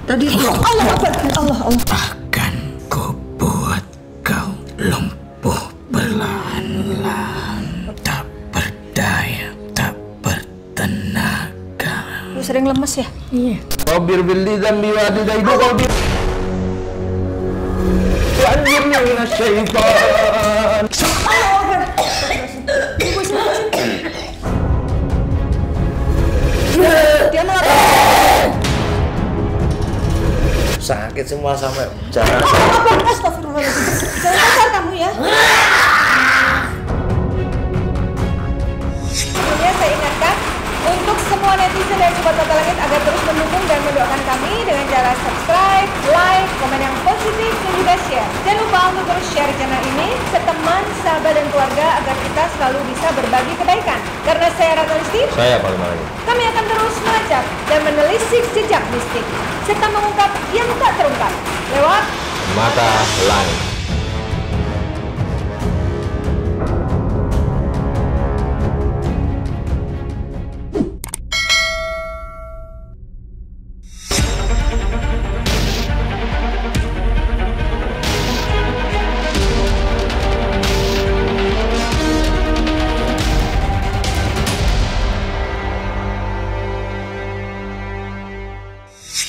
Tadi Allah Akbar, Allah. Akan ku buat kau lumpuh perlahan-lahan, tak berdaya, tak bertenaga. Lu sering lemes ya? Iya. Rabir billi dzambi wa adidaidu qalbi. Wa anjirni minasyaitan. Dia melakukan Sakit semua sampai jalan. Astagfirullahaladzim. Jangan kasar kamu ya. Sebelumnya saya ingatkan untuk semua netizen dan sobat mata langit agar terus mendukung dan mendoakan kami dengan cara subscribe, like, komen yang positif dan juga share. Jangan lupa untuk terus share channel ini ke teman, sahabat dan keluarga agar kita selalu bisa berbagi kebaikan. Karena saya Ratna Listi, Saya paling maling. kami akan terus melacak dan menelisik jejak mistik serta mengungkap yang tak terungkap lewat Mata langit.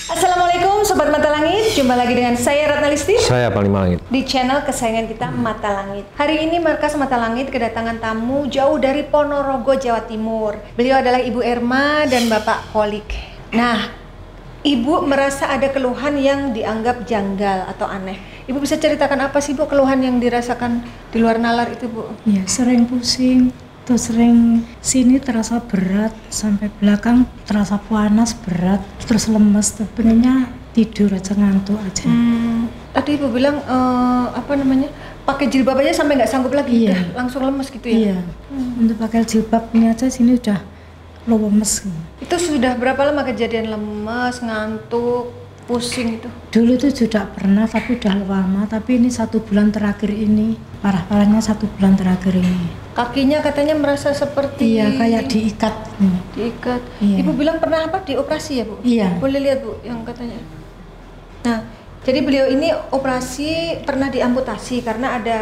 Assalamualaikum Sobat Mata Langit, jumpa lagi dengan saya Ratna Listi Saya paling maling. di channel kesayangan kita Mata Langit. Hari ini Markas Mata Langit kedatangan tamu jauh dari Ponorogo, Jawa Timur. Beliau adalah Ibu Erma dan Bapak Kolik. Nah, Ibu merasa ada keluhan yang dianggap janggal atau aneh. Ibu bisa ceritakan apa sih Bu keluhan yang dirasakan di luar nalar itu Bu? Ya, sering pusing, terus sering sini terasa berat, sampai belakang terasa panas berat, terus lemes, tuh pengennya tidur aja, ngantuk aja. Tadi Ibu bilang pakai jilbab aja sampai nggak sanggup lagi, Iya. udah langsung lemes gitu ya? Iya, untuk pakai jilbab ini aja sini udah lemes. Itu sudah berapa lama kejadian lemes, ngantuk, pusing itu? Dulu tuh sudah pernah, tapi udah lama. Tapi ini 1 bulan terakhir ini, parah-parahnya 1 bulan terakhir ini. Kakinya katanya merasa seperti Iya, kayak diikat. diikat. Iya. Ibu bilang pernah apa dioperasi ya Bu? Iya. Boleh lihat Bu yang katanya. Nah, jadi beliau ini operasi pernah diamputasi karena ada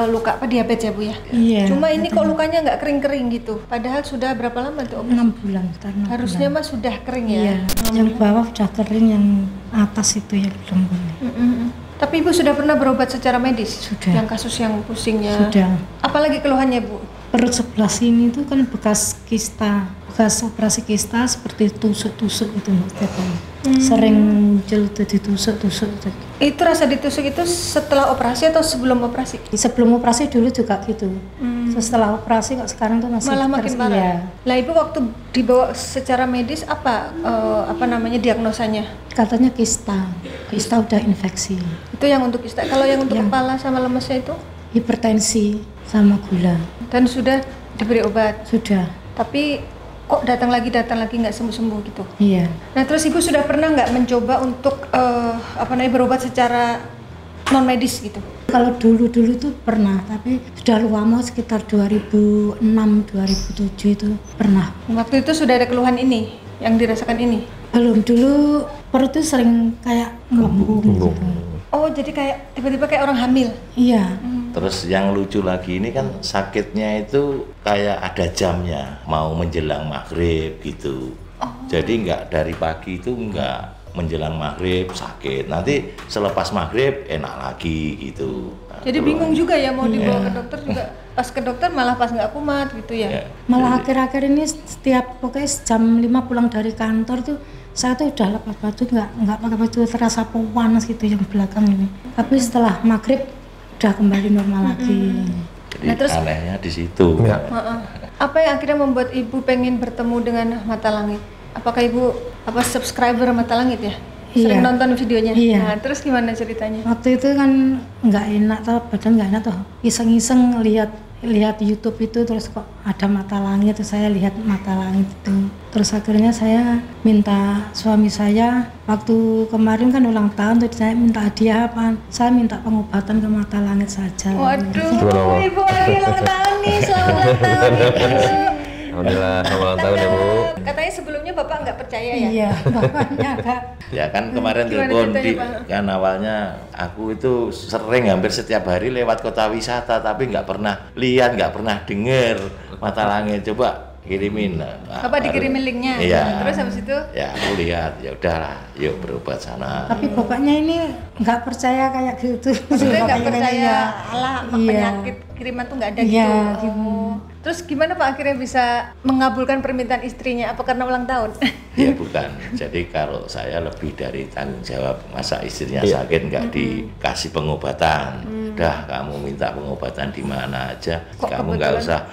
luka diabetes ya Bu ya? Iya. Cuma ini kok lukanya nggak kering-kering gitu. Padahal sudah berapa lama tuh operasi? 6 bulan, sekitar 6 Harusnya bulan. mah sudah kering ya? Iya, yang bawah udah kering, yang atas itu yang belum boleh. Tapi Ibu sudah pernah berobat secara medis? Sudah. Yang kasus yang pusingnya? Sudah. Apalagi keluhannya Bu? Perut sebelah sini itu kan bekas kista, bekas operasi kista, seperti tusuk-tusuk itu setiap hari. Sering muncul itu ditusuk-tusuk. Itu rasa ditusuk itu setelah operasi atau sebelum operasi? Sebelum operasi dulu juga gitu. Setelah operasi kok sekarang tuh masih Malah makin terus, parah. iya. Lah Ibu waktu dibawa secara medis apa diagnosanya? Katanya kista udah infeksi, Itu yang untuk kista. Kalau yang untuk Yang- kepala sama lemesnya itu? hipertensi sama gula. Dan sudah diberi obat. Sudah, Tapi kok datang lagi nggak sembuh-sembuh gitu. iya. Nah terus Ibu sudah pernah nggak mencoba untuk berobat secara non medis gitu? Kalau dulu tuh pernah, tapi sudah lama, sekitar 2006-2007 itu pernah. Waktu itu sudah ada keluhan ini yang dirasakan ini. Belum, dulu perut tuh sering kayak ngembung gitu. Oh jadi kayak tiba-tiba kayak orang hamil. Iya, Terus yang lucu lagi ini kan sakitnya itu kayak ada jamnya, mau menjelang maghrib gitu. Jadi nggak dari pagi itu nggak menjelang maghrib sakit, nanti selepas maghrib enak lagi gitu. Nah, Jadi terus- bingung juga ya mau dibawa ke dokter juga. Pas ke dokter malah pas nggak kumat gitu ya. Ya, malah jadi- akhir-akhir ini setiap pokoknya jam 5 pulang dari kantor tuh saya tuh udah lepas baju, nggak pakai baju, terasa panas gitu yang belakang ini. Tapi setelah maghrib udah kembali normal lagi. Jadi Nah, terus- anehnya di situ. Ya. Heeh. Apa yang akhirnya membuat Ibu pengen bertemu dengan Mata Langit? Apakah Ibu subscriber Mata Langit ya? Sering Iya. nonton videonya? Iya. Nah, terus gimana ceritanya? Waktu itu kan nggak enak, tuh badan nggak enak tuh, iseng-iseng lihat YouTube itu, terus kok ada Mata Langit, terus saya lihat Mata Langit itu, terus akhirnya saya minta suami saya, waktu kemarin kan ulang tahun tuh, saya minta hadiah apa, saya minta pengobatan ke Mata Langit saja. Waduh, Gimana, Pak? Ibu lagi ulang tahun nih, selamat ulang tahun Ibu. Alhamdulillah, selamat ulang tahun ya Bu. Katanya sebelumnya Bapak nggak percaya ya? Iya, bapaknya agak Ya kan kemarin Gimana telepon ceritanya, Pak? kan awalnya aku itu sering hampir setiap hari lewat kota wisata tapi nggak pernah lihat, nggak pernah denger mata langit. Coba kirimin. Bapak dikirimin linknya. Iya. Terus habis itu? Ya aku lihat, ya udahlah, yuk berobat sana. tapi bapaknya ini nggak percaya kayak gitu. Maksudnya nggak Bapaknya percaya iya. Allah Iya. penyakit kiriman tuh nggak ada Iya, gitu. gitu. Terus gimana Pak akhirnya bisa mengabulkan permintaan istrinya? Apa karena ulang tahun? Ya bukan. Jadi kalau saya lebih dari tanggung jawab, masa istrinya Iya. sakit nggak dikasih pengobatan. Udah kamu minta pengobatan di mana aja, Kok kamu kebetulan?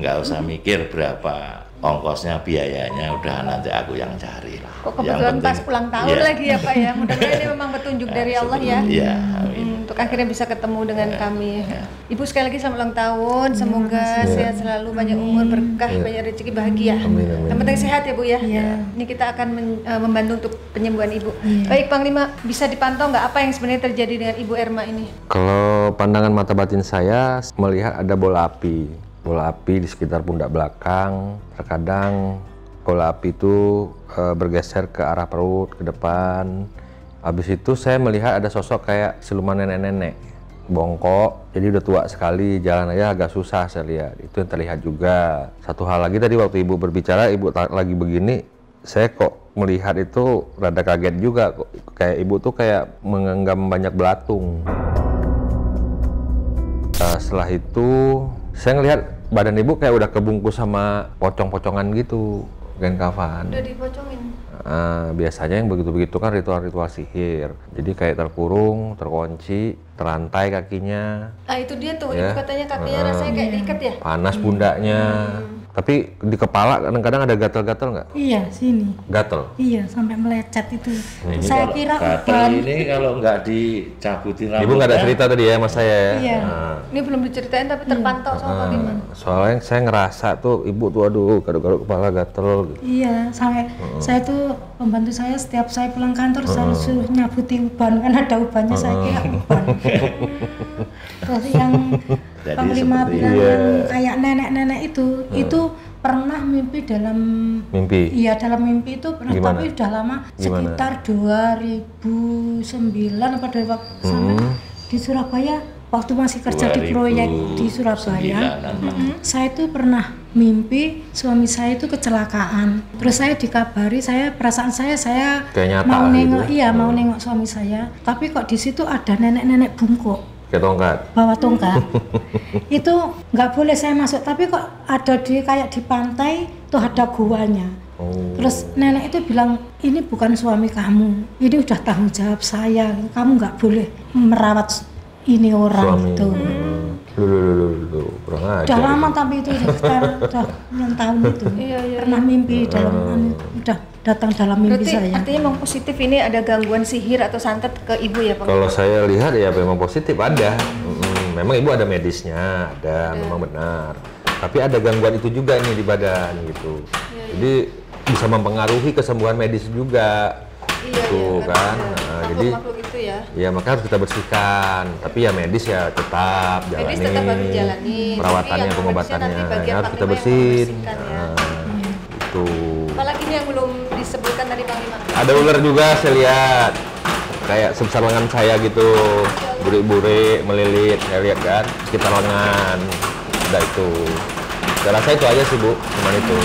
nggak usah mikir berapa ongkosnya, biayanya, udah nanti aku yang cari lah. Kok Yang kebetulan pas penting- ulang tahun Iya. lagi ya Pak ya? Mudah-mudahan ini memang petunjuk dari Allah ya. Iya, amin. Untuk akhirnya bisa ketemu dengan kami. Ibu sekali lagi selamat ulang tahun. Semoga sehat selalu, banyak umur, berkah, banyak rezeki, bahagia. Amin, amin. Yang penting sehat ya Bu ya. Iya. Ini kita akan membantu untuk penyembuhan Ibu. Baik Panglima, bisa dipantau nggak apa yang sebenarnya terjadi dengan Ibu Erma ini? Kalau pandangan mata batin saya melihat ada bola api. Bola api di sekitar pundak belakang. Terkadang bola api itu bergeser ke arah perut, ke depan. Habis itu saya melihat ada sosok kayak siluman nenek-nenek. Bongkok, jadi udah tua sekali, jalan aja agak susah saya lihat. Itu yang terlihat juga. Satu hal lagi tadi waktu Ibu berbicara, Ibu lagi begini, saya kok melihat itu rada kaget juga. Kayak Ibu tuh kayak mengenggam banyak belatung. Setelah itu saya ngelihat badan Ibu kayak udah kebungkus sama pocong-pocongan gitu, kain kafan. Udah dipocongin. Biasanya yang begitu-begitu kan ritual-ritual sihir. Jadi kayak terkurung, terkunci, terantai kakinya, Ah itu dia tuh, Ya. Ibu katanya kakinya rasanya kayak diikat ya? panas pundaknya. Tapi di kepala kadang-kadang ada gatal-gatal nggak? Iya, sini. Gatal. Iya, sampai melecet itu. Ini Saya kalau kira gatal uban. ini kalau nggak dicabutin Ibu nggak ada rambutnya, cerita tadi ya mas saya ya? Iya. Nah, Ini belum diceritain tapi terpantau sama Panglima. soalnya saya ngerasa tuh Ibu tuh aduh garuk-garuk kepala gatel gitu. Iya, sampai saya tuh pembantu saya setiap saya pulang kantor selalu suruh nyabuti uban, kan ada ubannya saya kira uban. Terus yang Jadi Panglima seperti- bilang Iya. kayak nenek-nenek itu pernah mimpi dalam Mimpi. iya dalam mimpi itu pernah, Gimana? tapi udah lama Gimana? sekitar 2009 apa 2000 sampai di Surabaya waktu masih kerja di proyek di Surabaya. 2009-an. Saya itu pernah mimpi suami saya itu kecelakaan. Terus saya dikabari, perasaan saya Kayak nyata mau gitu nengok, ya? iya mau nengok suami saya. Tapi kok di situ ada nenek-nenek bungkuk Kayak tongkat. bawa tongkat. Itu nggak boleh saya masuk. Tapi kok ada kayak di pantai tuh ada guanya. Oh. Terus nenek itu bilang ini bukan suami kamu. Ini udah tanggung jawab saya. Kamu nggak boleh merawat ini orang Suami. itu. Loh, kurang aja. Udah lama tapi itu udah yang tahun itu. Pernah mimpi dalam udah datang dalam mimpi Berarti saya. artinya memang positif ini ada gangguan sihir atau santet ke Ibu ya Pak? Kalau saya lihat ya memang positif ada. Memang Ibu ada medisnya, ada memang benar. Tapi ada gangguan itu juga nih di badan gitu. Jadi bisa mempengaruhi kesembuhan medis juga. Tuh kan. Nah, jadi makhluk itu ya. ya maka harus kita bersihkan. Tapi ya medis ya tetap jalani. Medis tetap harus jalani. Perawatannya, Tapi yang pengobatannya medisnya nanti bagian ya harus kita Panglima yang bersihin. membersihkan ya. Gitu. Apalagi ini yang belum disebutkan tadi Panglima. Ada ular juga saya lihat. Kayak sebesar lengan saya gitu. Burik-burik, melilit, saya lihat kan. Sekitar lengan. Udah itu. Saya rasa itu aja sih Bu, cuman itu.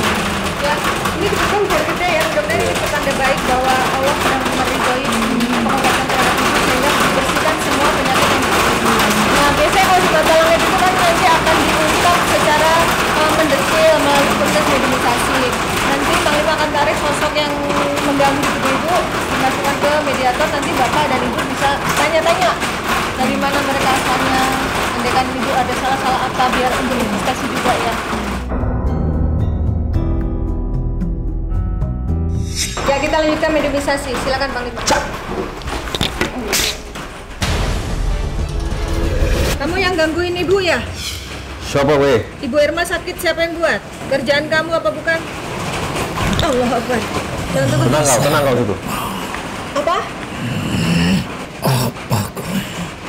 Ya, ini kebetulan biar gede ya. Mudah-mudahan ini petanda baik bahwa Allah sedang meridhoi pengobatan terhadap Ibu sehingga dibersihkan semua penyakit yang Ibu. Nah, biasanya kalau di Batalangit itu kan nanti akan diungkap secara mendetil melalui proses mediumisasi. Nanti Panglima akan tarik sosok yang mengganggu Ibu, dimasukkan ke mediator. Nanti Bapak dan Ibu bisa tanya-tanya dari mana mereka asalnya. Andaikan Ibu ada salah-salah apa biar untuk investasi juga ya. Ya kita lanjutkan mediumisasi. Silakan Panglima. Kamu yang gangguin Ibu ya? Siapa weh? Ibu Erma sakit siapa yang buat? Kerjaan kamu apa bukan? Allah Akbar. Jangan takut. Tenang kau situ. Apa?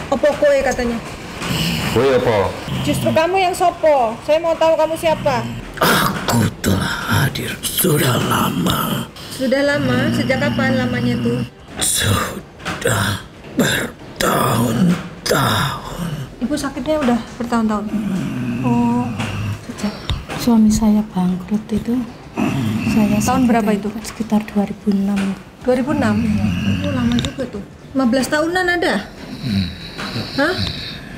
Apa kowe katanya? Weh apa? Justru kamu yang sopo. Saya mau tahu kamu siapa. Aku telah hadir sudah lama. Sudah lama? Sejak kapan lamanya tuh? Sudah bertahun-tahun. Ibu sakitnya udah bertahun-tahun? Oh, Sejak suami saya bangkrut itu, saya tahun sakit berapa itu? Sekitar 2006. 2006? Oh, lama juga tuh. 15 tahunan ada? Hah?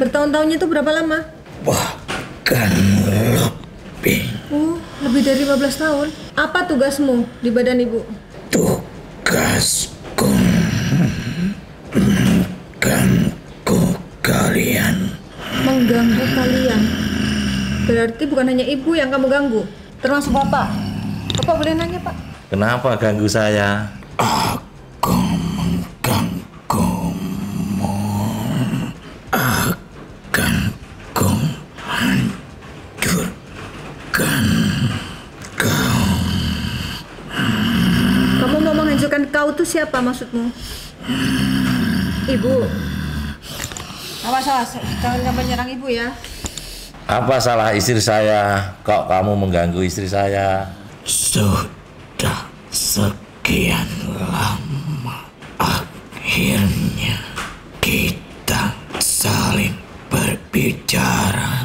Bertahun-tahunnya itu berapa lama? Bahkan lebih. Oh, lebih dari 15 tahun. Apa tugasmu di badan ibu? Tugasku mengganggu kalian. Mengganggu kalian. Berarti bukan hanya ibu yang kamu ganggu, termasuk bapak. Bapak boleh nanya, Pak? Kenapa ganggu saya? Aku mengganggumu. Akan ku hancurkan kau. Kamu mau menghancurkan kau tuh siapa maksudmu? Ibu. Awas, jangan sampai nyerang ibu ya. Apa salah istri saya? Kok kamu mengganggu istri saya? Sudah sekian lama, akhirnya kita saling berbicara.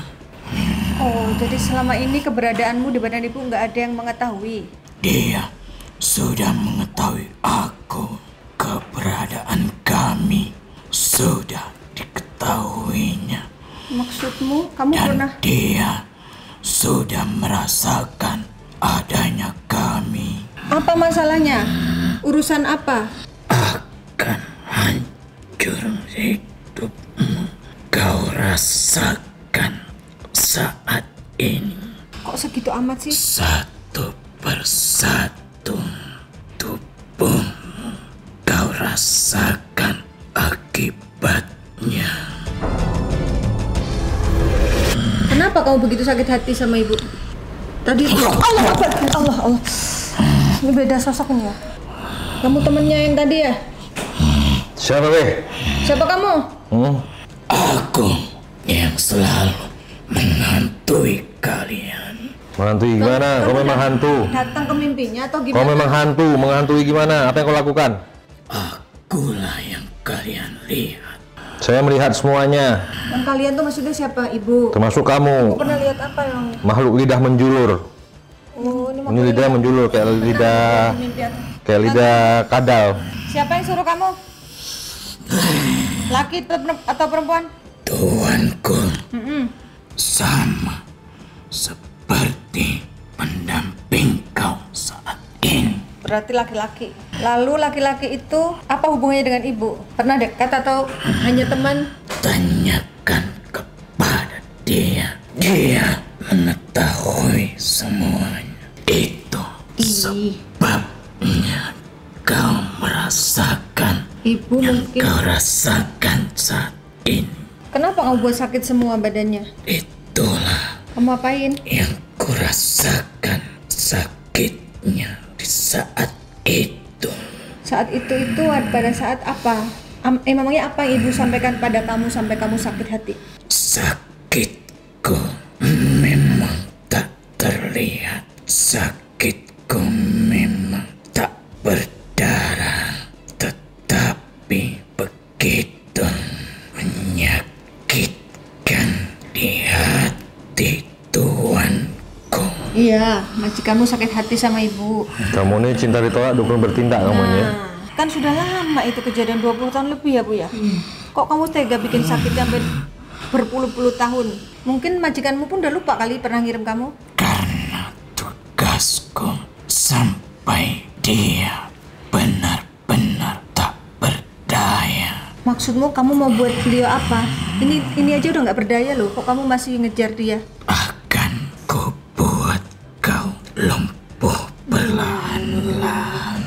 Oh, jadi selama ini keberadaanmu di badan ibu nggak ada yang mengetahui? Dia sudah mengetahui aku, keberadaan kami sudah diketahuinya. Maksudmu kamu Dan pernah? dia sudah merasakan adanya kami. Apa masalahnya? Urusan apa? Akan hancur hidupmu. Kau rasakan saat ini. Kok segitu amat sih? Satu persatu tubuhmu kau rasakan akibatnya. Kenapa kamu begitu sakit hati sama ibu? Tadi itu Allah Akbar. Allah. Ini beda sosoknya. Kamu temennya yang tadi ya? Siapa, Be? Siapa kamu? Aku yang selalu menghantui kalian. Menghantui gimana? Kau memang hantu. Datang ke mimpinya atau Kau gimana? memang hantu. Menghantui gimana? Apa yang kau lakukan? Akulah yang kalian lihat. Saya melihat semuanya, Yang kalian tuh maksudnya siapa? Ibu. termasuk kamu. Pernah lihat apa yang? Makhluk lidah menjulur. Oh, ini Ini lidah menjulur kayak lidah kadal. Siapa yang suruh kamu? Laki atau perempuan? Tuanku sama seperti pendamping kau saat ini. Berarti laki-laki. Lalu laki-laki itu apa hubungannya dengan ibu? Pernah dekat atau hanya teman? Tanyakan kepada dia. Dia mengetahui semuanya. Itu sebabnya kau merasakan Ibu yang mungkin. kau rasakan saat ini. Kenapa kamu buat sakit semua badannya? Itulah Kamu apain? yang kurasakan sakitnya di saat itu. Saat itu pada saat apa? Memangnya apa yang ibu sampaikan pada kamu sampai kamu sakit hati? Sakitku memang tak terlihat. Sakitku memang tak berdarah. Tetapi begitu menyakitkan di hati tuanku. Iya, majikanmu sakit hati sama ibu. Kamu ini cinta ditolak, dukun bertindak kamu ini. Kan sudah lama itu kejadian 20 tahun lebih ya Bu ya? Kok kamu tega bikin sakit sampai berpuluh-puluh tahun? Mungkin majikanmu pun udah lupa kali pernah ngirim kamu? Karena tugasku sampai dia benar-benar tak berdaya. Maksudmu kamu mau buat beliau apa? Ini aja udah nggak berdaya loh, kok kamu masih ngejar dia? Akan ku buat kau lumpuh perlahan-lahan.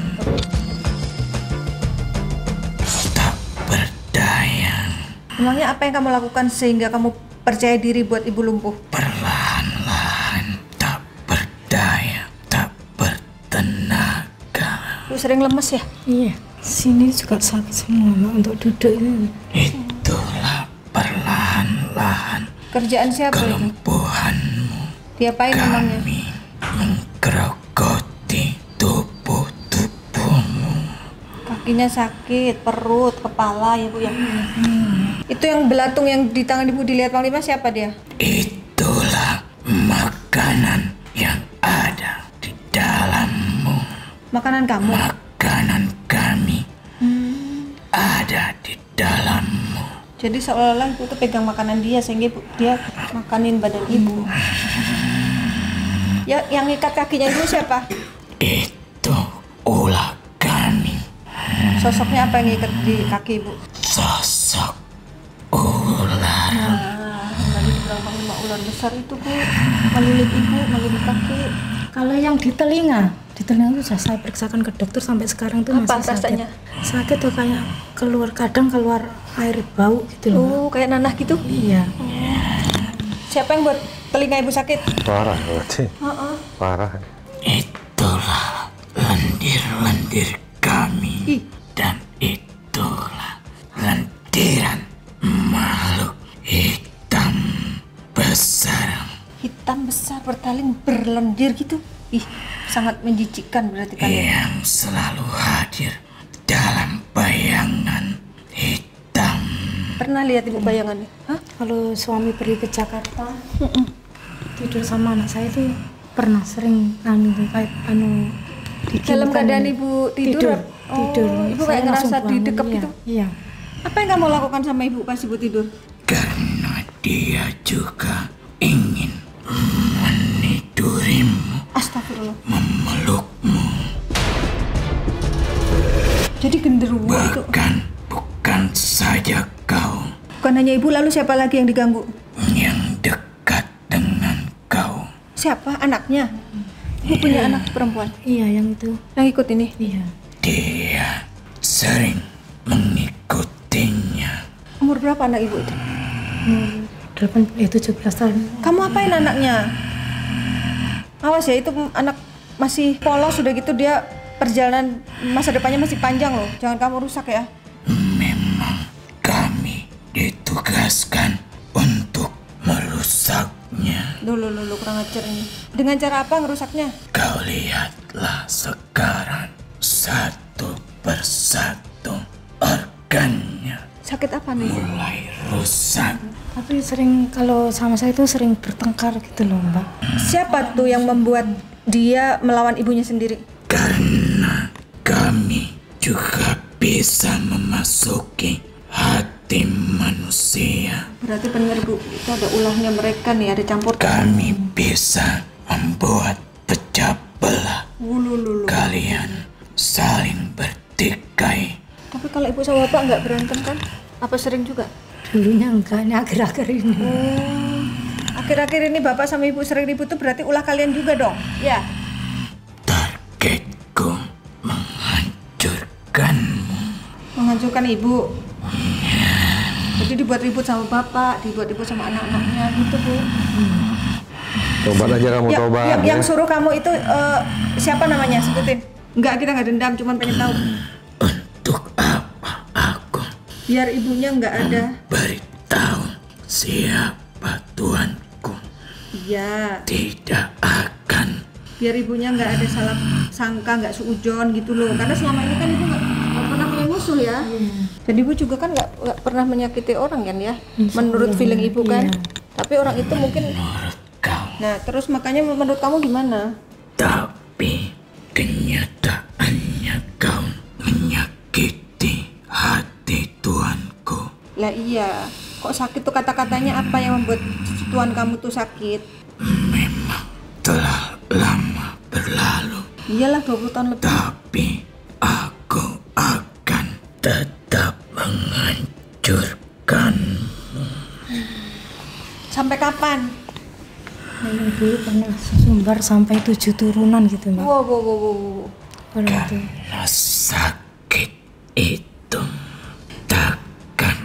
Tak berdaya. Memangnya apa yang kamu lakukan sehingga kamu percaya diri buat ibu lumpuh? Perlahan-lahan tak berdaya, tak bertenaga. Lu sering lemes ya? Iya, sini juga sakit semua Mbak, untuk duduk ini. Itulah perlahan-lahan Kerjaan siapa itu? kelumpuhanmu. Diapain memangnya? Kami menggerogoti kakinya sakit, perut, kepala ya Bu ya. Itu yang belatung yang di tangan Ibu dilihat Panglima siapa dia? Itulah makanan yang ada di dalammu. Makanan kamu? Makanan kami ada di dalammu. Jadi seolah-olah Ibu tuh pegang makanan dia sehingga dia makanin badan Ibu. Ya, yang ikat kakinya Ibu siapa? Itu ulah kami. Sosoknya apa yang ikat di kaki Ibu? Sosok ular. Lalu dibilang Panglima ular besar itu Bu, melilit Ibu, melilit kaki. Kalau yang di telinga itu sudah saya periksakan ke dokter sampai sekarang tuh Apa masih sakit. rasanya? Sakit tuh kayak kadang keluar air bau gitu loh. Oh, kayak nanah gitu? Iya. Siapa yang buat telinga Ibu sakit? Parah berarti. Parah. Itulah lendir-lendir kami. Ih. Dan itulah lendiran makhluk hitam besar Hitam besar bertaling berlendir gitu. Ih, sangat menjijikkan berarti kalian. yang selalu hadir dalam bayangan hitam. Pernah lihat Ibu bayangannya? Hah? Kalau suami pergi ke Jakarta, tidur sama anak saya itu pernah sering kayak Dalam keadaan Ibu tidur? tidur. Ibu Saya kayak ngerasa langsung bangun, didekap iya, gitu? Iya. Apa yang kamu lakukan sama Ibu pas Ibu tidur? Karena dia juga ingin menidurimu, Astagfirullah. memelukmu. Jadi genderuwo itu. Bukan saja kau Bukan hanya Ibu, lalu siapa lagi yang diganggu? yang dekat dengan kau. Siapa? Anaknya? Ibu punya anak perempuan Iya, yang itu. yang ikut ini? Iya. Dia sering mengikutinya. Umur berapa anak Ibu itu? 17 tahun. Kamu apain anaknya? Awas ya, itu anak masih polos sudah gitu, dia perjalanan masa depannya masih panjang loh. Jangan kamu rusak ya. Memang kami ditugaskan untuk merusaknya. Loh, kurang ajar ini. Dengan cara apa ngerusaknya? Kau lihatlah sekarang satu persatu organnya Sakit apa nih? mulai rusak. Tapi kalau sama saya itu sering bertengkar gitu loh, Mbak. Siapa tuh yang membuat dia melawan ibunya sendiri? Karena kami juga bisa memasuki hati manusia. Berarti benar Bu, itu ada ulahnya mereka nih, ada campur. Kami bisa membuat pecah belah kalian, saling bertikai. Tapi kalau Ibu sama Bapak nggak berantem kan? Apa sering juga? Dulunya enggak, ini akhir-akhir ini. Akhir-akhir ini Bapak sama Ibu sering ribut tuh berarti ulah kalian juga dong? Ya. Targetku menghancurkanmu. Menghancurkan Ibu. Jadi dibuat ribut sama Bapak, dibuat ribut sama anak-anaknya gitu Bu. Tobat aja kamu, tobat. Yang suruh kamu itu siapa namanya? Sebutin. Enggak, kita nggak dendam, cuman pengen tahu. Untuk apa aku Biar ibunya nggak ada. beritahu siapa tuanku? Iya. Tidak akan. Biar ibunya nggak ada salah sangka, nggak suujon gitu loh. Karena selama ini kan ibu nggak pernah punya musuh ya. Dan ibu juga kan nggak pernah menyakiti orang kan ya. Menurut feeling ibu kan. Tapi orang itu mungkin. Menurut kau. Nah terus makanya menurut kamu gimana? Tapi kenyataannya kau menyakiti hati tuanku. Lah iya. Kok sakit tuh kata-katanya apa yang membuat tuan kamu tuh sakit? Memang telah lama berlalu. Iyalah 20 tahun lebih. Tapi aku akan tetap menghancurkanmu. Sampai kapan? Yang dulu pernah sumbar sampai 7 turunan gitu, Mbak. Wow. Pada itu. Karena sakit itu takkan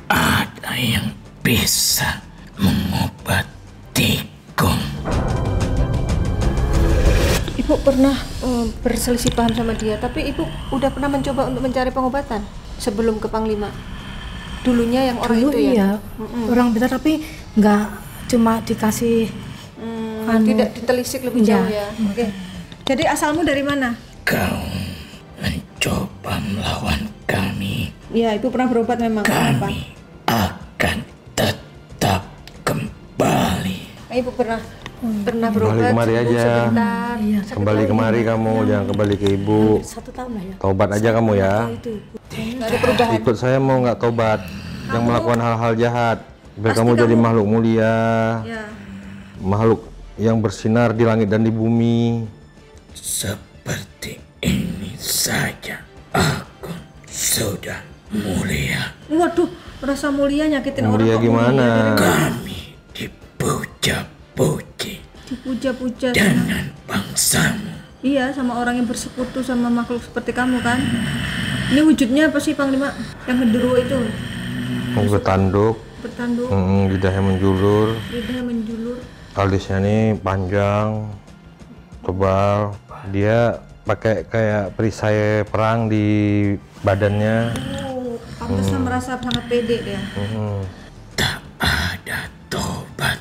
ada yang bisa mengobatiku. Ibu pernah berselisih paham sama dia, tapi ibu udah pernah mencoba untuk mencari pengobatan sebelum ke Panglima. Dulunya yang orang Dulu itu ya? iya, orang pintar tapi nggak cuma dikasih Tidak ditelisik lebih Iya. jauh ya. Oke. Jadi asalmu dari mana? Kau mencoba coba melawan kami, Iya, Ibu pernah berobat memang. Kenapa? kami akan tetap kembali. Ibu pernah berobat kemari sembuh aja. sebentar. Iya. Kembali kemari kamu, jangan kembali ke ibu. 1 tahun lah ya. Tobat aja kamu ya. Itu Nggak ada perubahan. Ikut saya mau nggak tobat, yang melakukan hal-hal jahat. Biar kamu jadi makhluk mulia, Ya. makhluk yang bersinar di langit dan di bumi. Seperti ini saja aku sudah mulia. Waduh, merasa mulia nyakitin orang Mulia kok gimana? Kami dipuja-puji dipuja-puja sama, dengan bangsamu. iya, sama orang yang bersekutu sama makhluk seperti kamu kan. Ini wujudnya apa sih Panglima? Yang genderuwo itu Bertanduk, bertanduk, lidahnya menjulur, lidahnya menjulur. alisnya ini panjang, tebal. Dia pakai kayak perisai perang di badannya. Oh, pantesan merasa sangat pede dia. Tak ada tobat.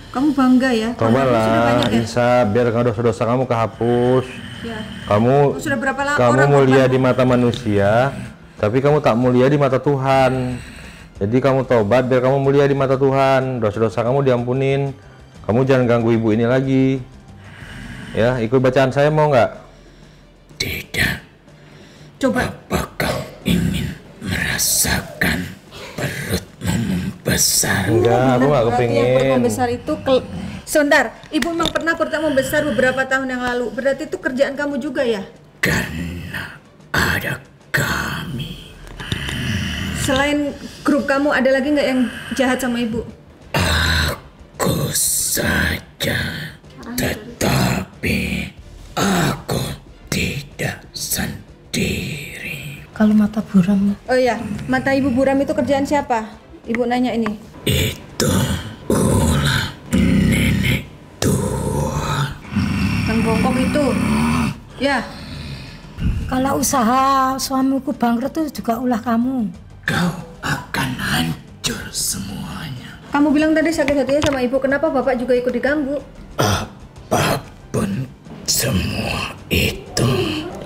Kamu bangga ya? Tobat Panggilannya sudah lah, banyak ya? Isa, biar dosa-dosa kamu kehapus. Ya. Kamu Sudah berapa lama kamu orang mulia korban? di mata manusia, tapi kamu tak mulia di mata Tuhan. Jadi kamu tobat biar kamu mulia di mata Tuhan. Dosa-dosa kamu diampunin. Kamu jangan ganggu ibu ini lagi. Ya, ikut bacaan saya mau nggak? Tidak. Coba. Apa kau ingin merasakan perutmu membesar? Enggak, aku nggak Berarti yang perut kepingin. membesar itu sebentar, Ibu memang pernah perut membesar beberapa tahun yang lalu. Berarti itu kerjaan kamu juga ya? Karena ada kami. Selain grup kamu ada lagi nggak yang jahat sama Ibu? Aku saja. Tetapi aku tidak sendiri. kalau mata buram Oh iya, mata Ibu buram itu kerjaan siapa? Ibu nanya ini. Itu ulah nenek tua. Yang bongkok itu. Ya, kalau usaha suamiku bangkrut tuh juga ulah kamu. Kau akan hancur semuanya. kamu bilang tadi sakit hatinya sama Ibu. Kenapa Bapak juga ikut diganggu? Apapun semua itu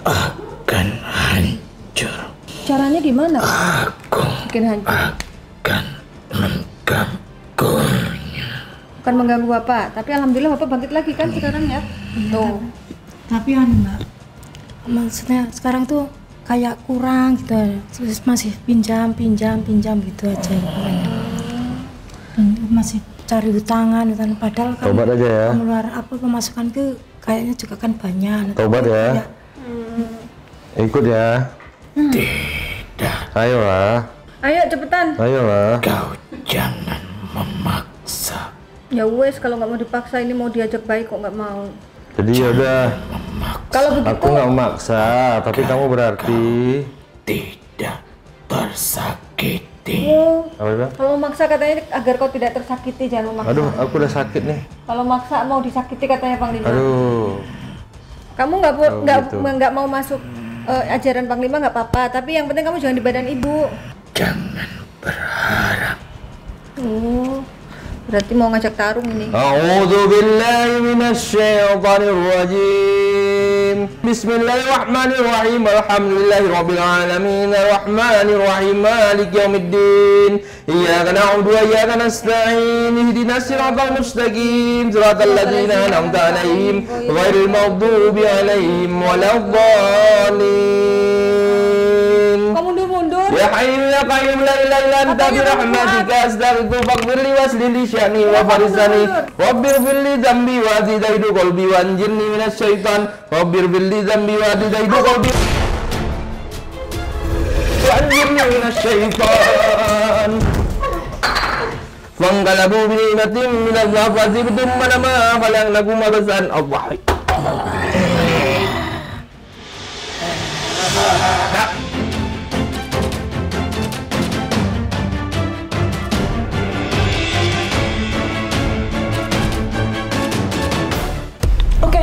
akan hancur. Caranya gimana? Aku Bikin hancur. akan mengganggunya. Bukan mengganggu Bapak, tapi alhamdulillah Bapak bangkit lagi kan sekarang ya. Tuh. Tapi Mbak, maksudnya sekarang tuh kayak kurang gitu, terus masih pinjam gitu aja. Dan masih cari hutangan, padahal kan Tobat aja ya. pengeluaran apa pemasukan ke kayaknya juga kan banyak. Tobat ya. Ikut ya. Tidak, Ayolah, Ayo cepetan. ayolah. kau jangan memaksa. Ya wes, kalau nggak mau dipaksa ini mau diajak baik kok nggak mau. Jadi ya udah, Kalau begitu, aku nggak memaksa, tapi kamu berarti. Tidak tersakiti. oh, Apa itu? kalau maksa katanya agar kau tidak tersakiti, jangan memaksa. Aduh, aku udah sakit nih. Kalau maksa mau disakiti katanya Panglima. Aduh. Kamu Oh, gitu. nggak mau masuk ajaran Panglima nggak apa-apa, tapi yang penting kamu jangan di badan Ibu. Jangan berharap. Oh, berarti mau ngajak tarung ini. A'udzu billahi minasy syaithanir rajim. Bismillahirrahmanirrahim. Alhamdulillahirabbil alamin. Arrahmanir rahim. Maliki yaumiddin. Iyyaka na'budu wa iyyaka nasta'in. Ihdinas siratal mustaqim. Siratal ladzina an'amta 'alaihim ghairil maghdubi 'alaihim waladdallin. Kau mundur-mundur. Ya Hayyu ya Qayyum la ilaha illa anta bi rahmatika astaghfiruka faghfirli wasli li sya'ni wa farisani waghfir li dhanbi wa zidaidu qalbi wa anjirni minasy syaitan waghfir li dhanbi wa zidaidu qalbi wa anjirni minasy syaitan Fangkalabu bi ni'matin min Allah fa zibtum ma khalaqnakum abasan Allah. Oke.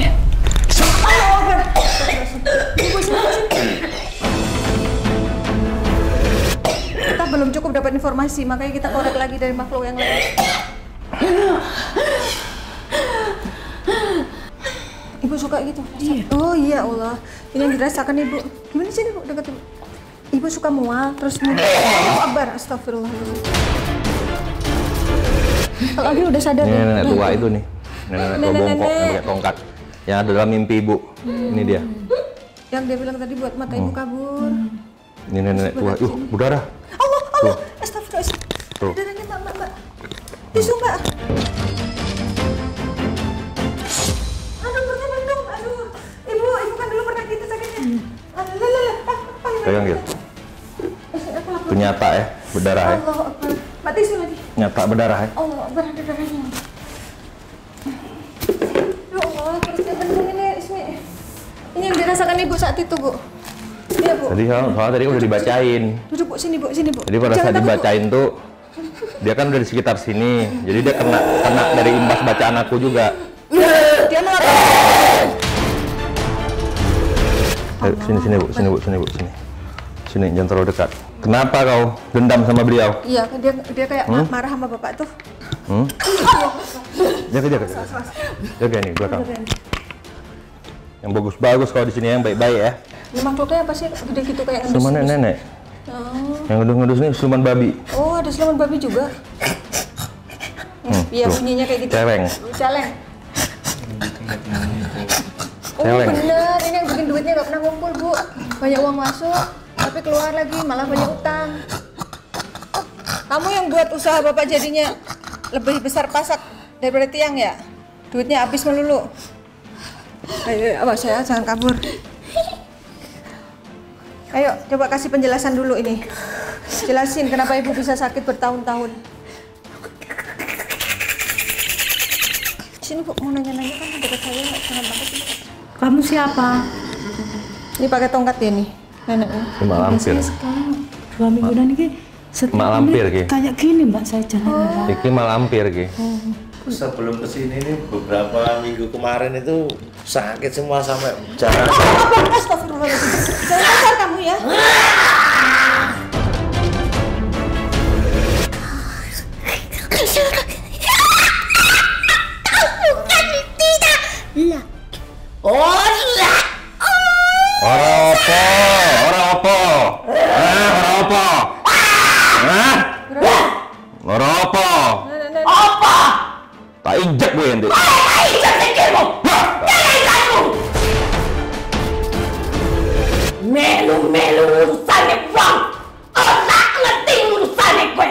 Kita belum cukup dapat informasi, makanya kita korek lagi dari makhluk yang lain. Ibu suka gitu? Iya. Oh iya Allah. Ini yang dirasakan Ibu. Gimana sini Bu, dekat Ibu. Ibu suka mual, terus mual. Sabar, astagfirullah. Lagi udah sadar Ini ya? nenek tua itu nih. Nenek tua bongkok yang pakai tongkat. Yang ada dalam mimpi Ibu. Ini dia. Yang dia bilang tadi buat mata Ibu kabur. Ini nenek tua. Berdarah. Allah, astagfirullah. Tuh. Darahnya Mbak. Tisu Mbak. Aduh, berendam. Aduh. Ibu kan dulu pernah gitu sakitnya. Pegang gitu. Itu nyata ya, berdarah ya. Allah Akbar. Mbak tisu lagi. Nyata berdarah ya. Allah Akbar, ada darahnya. Ya Allah, perutnya bendung ini, Ismi. Ini yang dirasakan Ibu saat itu, Bu. Iya, Bu. Tadi soalnya tadi udah dibacain. Duduk, Bu. Sini, Bu. Jadi pada saat dibacain tuh, dia kan udah di sekitar sini. Jadi dia kena dari imbas bacaan aku juga. Dia melakukan. Sini Bu. Sini, jangan terlalu dekat. Kenapa kau dendam sama beliau? Iya, dia kayak marah sama Bapak tuh. Jaga nih belakang. Yang bagus-bagus kalau di sini yang baik-baik ya. Ini makhluknya apa sih gede gitu kayak endus? Siluman nenek. Yang ngedus-ngedus ini siluman babi. Oh, ada siluman babi juga. Iya, bunyinya kayak gitu. Celeng. Oh, bener. Ini yang bikin duitnya nggak pernah ngumpul, Bu. Banyak uang masuk, tapi keluar lagi malah banyak utang. Kamu yang buat usaha Bapak jadinya lebih besar pasak daripada tiang ya? Duitnya habis melulu. Ayo, awas ya, jangan kabur. Ayo, coba kasih penjelasan dulu ini. Jelasin kenapa Ibu bisa sakit bertahun-tahun. Sini Bu, mau nanya-nanya kan dekat saya, jangan banget. Kamu siapa? Ini pakai tongkat ya nih, neneknya. Mak lampir. Sekarang 2 mingguan ini Mak lampir Ki. kayak gini Mbak saya jalan. Iki mak lampir Ki. Sebelum kesini nih beberapa minggu kemarin itu sakit semua sampai jalan. Astagfirullahaladzim. Jangan kasar kamu ya. Ora apa? Tak injek gue nanti. Melu-melu urusane wong. Ora ngerti urusane kowe.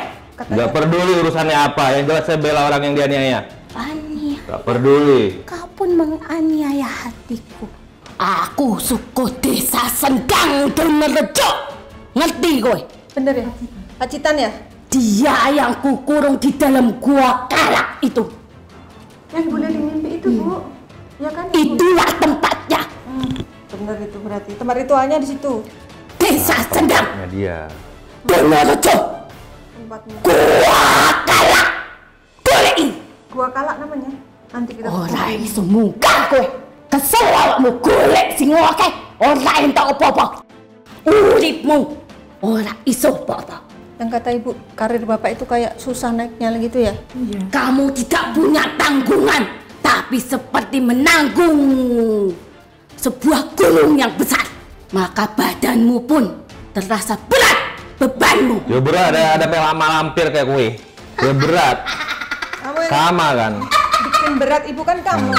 Gak peduli urusannya apa, yang jelas saya bela orang yang dianiaya. Ania, Gak peduli. kau pun menganiaya hatiku. Aku suku desa Sendang Dernerejo. Ngerti kowe? Bener ya? Pacitan ya? Dia yang kukurung di dalam gua Kalak itu. Yang boleh di mimpi itu, Bu. Ya kan? Itulah tempatnya. Bener itu berarti. Tempat ritualnya di situ. Desa Sendang Nah dia. Dernerejo. Tempatnya. Gua Kalak. Goleki. Gua Kalak namanya. Nanti kita Ora iso munggah kowe. Kesel awakmu golek sing akeh. Ora entuk apa-apa. Uripmu ora iso apa-apa. Yang kata Ibu, karir Bapak itu kayak susah naiknya gitu ya? Iya. Kamu tidak punya tanggungan, tapi seperti menanggung sebuah gunung yang besar. Maka badanmu pun terasa berat bebanmu. Ya berat, ada pelama lampir kayak gue. Ya berat. Kamu yang Sama kan? bikin berat Ibu kan kamu.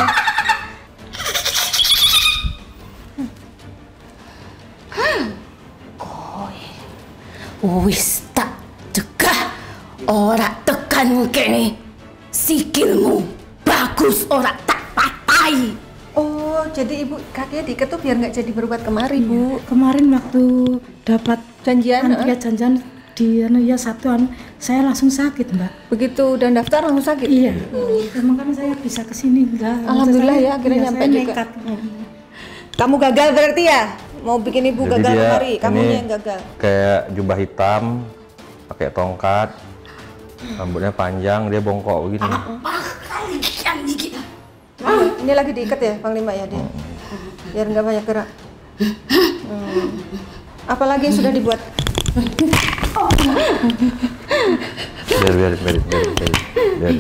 Wis tak cegah, ora tekan kene. Sikilmu bagus, ora tak patai. Oh, jadi Ibu kakinya diikat tuh biar nggak jadi berobat kemari, Bu. Kemarin waktu dapat Janjian, janjian di ya Sabtu saya langsung sakit Mbak. Begitu udah daftar langsung sakit? Iya. Emang kan saya bisa kesini enggak. Alhamdulillah ya, akhirnya nyampe saya juga. nekat. Kamu gagal berarti ya? Mau bikin Ibu Jadi gagal dia kemari, kamunya ini yang gagal. kayak jubah hitam, pakai tongkat, rambutnya panjang, dia bongkok begini. Kalian iki. Ini lagi diikat ya, Panglima ya dia? Biar nggak banyak gerak. Apalagi yang sudah dibuat? Biar.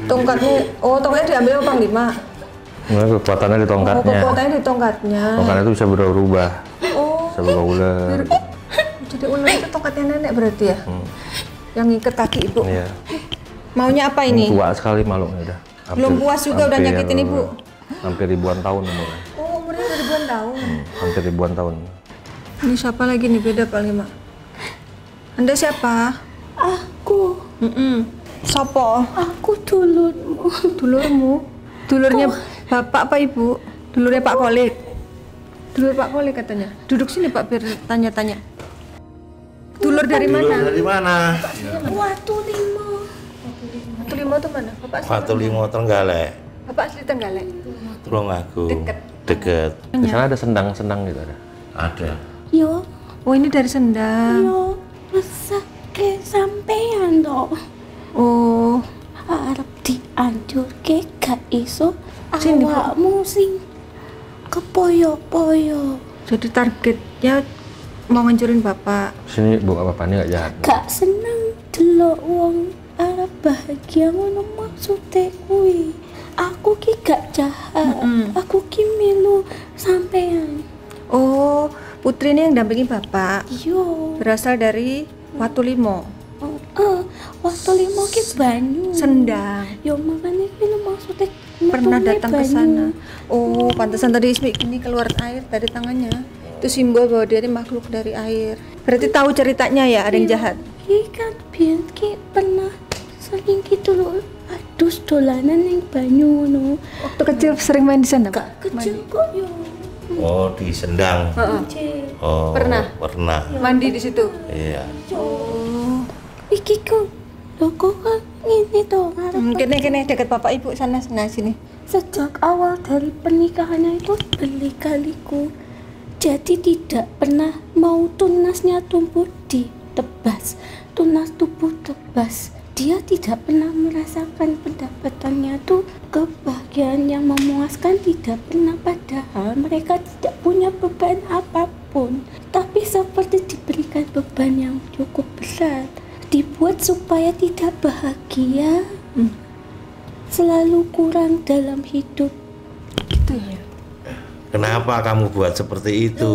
Tongkatnya, oh tongkatnya diambil sama Panglima. Nah, kekuatannya di tongkatnya. Kekuatannya di tongkatnya. Tongkatnya itu bisa berubah-ubah. Oh. Bisa berubah ular. Jadi ular itu tongkatnya nenek berarti ya? Yang ngikat kaki ibu. Iya. Maunya apa ini? Tua sekali makhluknya udah. Belum puas juga udah nyakitin ibu. Hampir ribuan tahun umurnya. Oh, umurnya udah ribuan tahun. Hampir ribuan tahun. Ini siapa lagi nih, beda Pak Lima? Anda siapa? Aku. Sopo? Aku dulurmu. Dulurmu? Dulurnya bapak apa ibu? Dulurnya Pak Kolik? Dulur Pak Kolik katanya. Duduk sini Pak biar tanya-tanya. Dulur dari mana? Dari mana? Watu limo. Watu Limo tuh mana? Bapak asli Watu Limo Trenggalek. Bapak asli Trenggalek. Tulungagung. Deket. Deket. Di sana ada sendang-sendang gitu ada. Ada. Yo, Oh ini dari Sendang. yo, mesake sampean toh. Oh, Arep dianjurke gak iso Sini, Bu. awakmu sing kepoyo-poyo. jadi targetnya mau ngancurin bapak. Sini bu, bapaknya nggak jahat. Gak seneng delok wong arep bahagia ngono maksude kuwi. Aku ki gak jahat. Aku ki milu sampean. Oh, Putri ini yang dampingi bapak. Yo. Berasal dari Watu Limo. Waktu limo ki banyu. Sendang. Yo makane ki maksudnya Pernah metune datang ke banyu. sana. Oh, pantesan tadi Ismi ini keluar air dari tangannya. Itu simbol bahwa dia ini makhluk dari air. Berarti tahu ceritanya ya, ada yang jahat. Ki kan biyen ki pernah sering gitu loh. Adus dolanan yang banyu ngono. Waktu kecil sering main di sana, Gak Pak? kecil kok yo. Oh, di Sendang. Kecil. Oh, Pernah? Pernah. Mandi di situ. Iya. Iki kok lho kok kan ngene to ngarep. Kene dekat bapak ibu sana sini. Sejak awal dari pernikahannya itu berkali-kaliku. Jadi tidak pernah mau tunasnya tumbuh ditebas, tunas tubuh tebas. Dia tidak pernah merasakan pendapatannya tuh kebahagiaan yang memuaskan, tidak pernah, padahal mereka tidak punya beban apapun. Tapi seperti diberikan beban yang cukup berat, dibuat supaya tidak bahagia, selalu kurang dalam hidup. Gitu ya. Kenapa kamu buat seperti itu?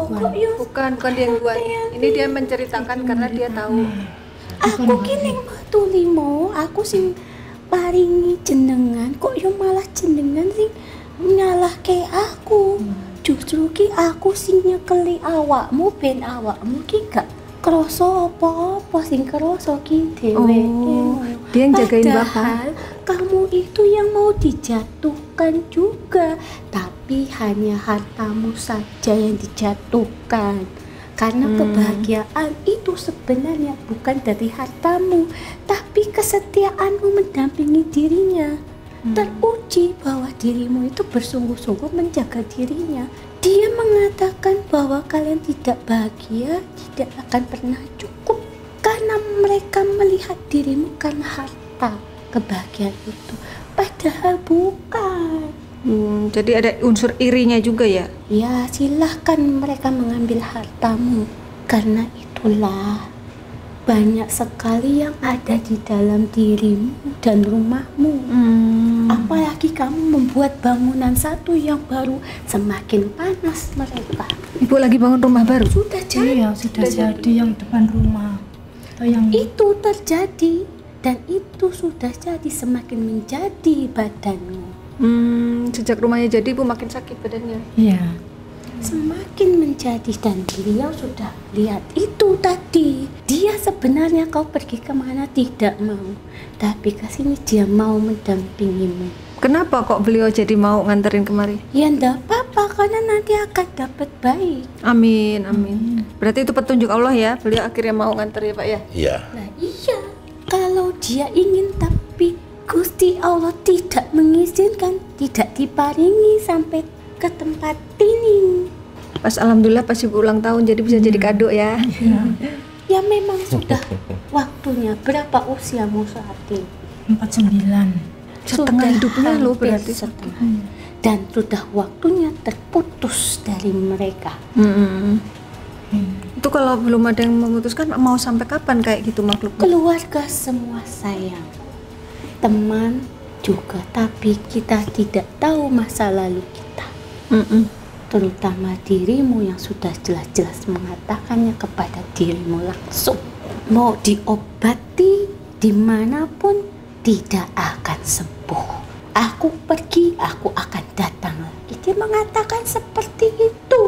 Kok yo Bukan dia yang buat. Ini dia menceritakan karena dia tahu. aku kini Watu Limo, aku sing paringi jenengan, kok yo malah jenengan sing nyalahke aku. Justru ki aku sing nyekeli awakmu ben awakmu ki gak krasa apa-apa, sing krasa ki dheweke. Oh, dia yang jagain bapak. Padahal kamu itu yang mau dijatuhkan juga, tapi hanya hartamu saja yang dijatuhkan. Karena kebahagiaan itu sebenarnya bukan dari hartamu, tapi kesetiaanmu mendampingi dirinya. Teruji bahwa dirimu itu bersungguh-sungguh menjaga dirinya. Dia mengatakan bahwa kalian tidak bahagia, tidak akan pernah cukup, karena mereka melihat dirimu karena harta kebahagiaan itu. Padahal bukan. Jadi ada unsur irinya juga ya. Ya, silahkan mereka mengambil hartamu. Karena itulah banyak sekali yang ada di dalam dirimu dan rumahmu. Apalagi kamu membuat bangunan satu yang baru, semakin panas mereka. Ibu lagi bangun rumah baru. Sudah jadi. Iya, sudah jadi yang depan rumah. Atau yang Itu terjadi dan itu sudah jadi, semakin menjadi badanmu. Sejak rumahnya jadi ibu makin sakit badannya. iya. Semakin menjadi, dan beliau sudah lihat itu tadi. Dia sebenarnya kau pergi kemana tidak mau, tapi kesini dia mau mendampingimu. Kenapa kok beliau jadi mau nganterin kemari? Ya ndak apa-apa, karena nanti akan dapat baik. Amin, amin. Berarti itu petunjuk Allah ya. Beliau akhirnya mau nganter ya Pak ya. Iya. Nah iya, kalau dia ingin tapi Gusti Allah tidak mengizinkan, tidak diparingi sampai ke tempat ini. Pas alhamdulillah pas ibu ulang tahun jadi bisa jadi kado ya. Ya memang sudah waktunya. Berapa usiamu saat ini? 49. Setengah hidupnya loh hampir berarti. setengah. Dan sudah waktunya terputus dari mereka. Itu kalau belum ada yang memutuskan mau sampai kapan kayak gitu makhluknya? Keluarga semua sayang, teman juga, tapi kita tidak tahu masa lalu kita. Terutama dirimu yang sudah jelas-jelas mengatakannya kepada dirimu langsung. Mau diobati dimanapun tidak akan sembuh. Aku pergi, aku akan datang lagi. Dia mengatakan seperti itu.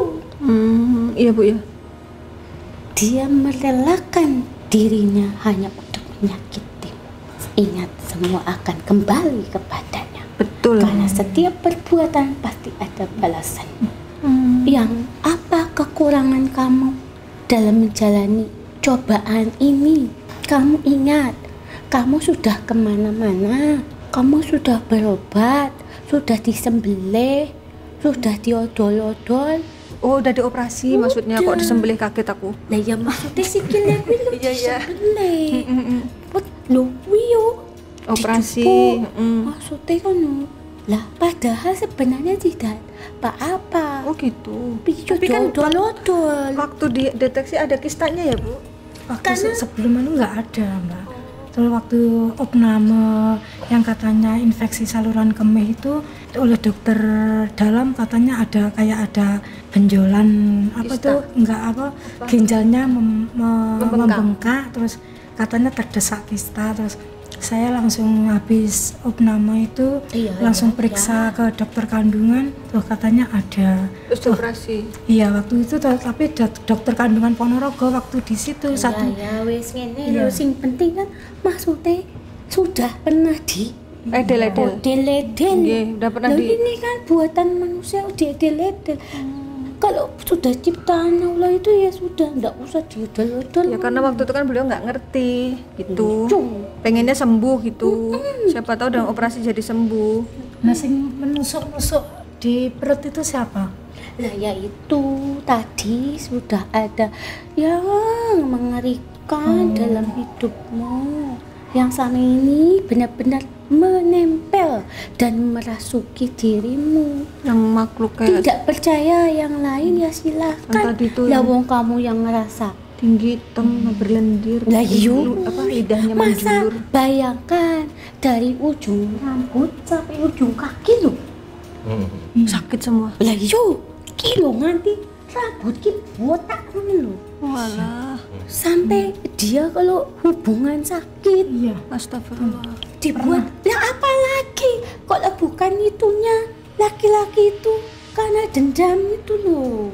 Iya Bu ya. Dia merelakan dirinya hanya untuk menyakitimu. Ingat, semua akan kembali kepadanya. Betul. Karena setiap perbuatan pasti ada balasan. Yang apa kekurangan kamu dalam menjalani cobaan ini? Kamu ingat, kamu sudah kemana-mana, kamu sudah berobat, sudah disembelih, sudah diodol-odol. Oh, udah dioperasi maksudnya, kok disembelih, kaget aku. Lah ya maksudnya sikilnya kuwi lho disembelih. Lho kuwi yo Operasi. maksudnya kono. Lah padahal sebenarnya tidak apa-apa. Oh gitu. Tapi kan odol-odol. Waktu dideteksi ada kistanya ya Bu? Waktu sebelum itu nggak ada, Mbak. Terus waktu opname yang katanya infeksi saluran kemih itu oleh dokter dalam katanya ada kayak ada benjolan apa Kista. tuh nggak apa ginjalnya membengkak, terus katanya terdesak kista. Terus saya langsung habis opname itu langsung periksa ke dokter kandungan, tuh katanya ada. Terus dioperasi. Iya waktu itu tapi dokter kandungan Ponorogo waktu di situ satu. Ya wis ngene lho, sing penting kan maksudnya sudah pernah di Edel-edel. Odel-edel. Nggih, udah pernah Loh, di. ini kan buatan manusia odel-edel. Kalau sudah ciptaan Allah itu ya sudah, enggak usah diodol-odol. Ya karena waktu itu kan beliau nggak ngerti gitu. Cung. Pengennya sembuh gitu. Siapa tahu dengan operasi jadi sembuh. Nah, sing menusuk-nusuk di perut itu siapa? Lah ya itu tadi sudah ada yang mengerikan dalam hidupmu. Yang sama ini benar-benar menempel dan merasuki dirimu. Yang makhluk kayak Tidak percaya yang lain ya silahkan. Yang tadi tuh Lah yang- wong kamu yang ngerasa. tinggi, hitam, berlendir. Lah iya. Apa lidahnya Masa menjulur. bayangkan dari ujung rambut sampai ujung kaki loh. Sakit semua. Lah iya, ki lho nganti rambut ki botak ngono lho. Walah. Sampai dia kalau hubungan sakit Iya. Astagfirullah. dibuat. Lah apa lagi? Kalau bukan itunya laki-laki itu karena dendam itu loh.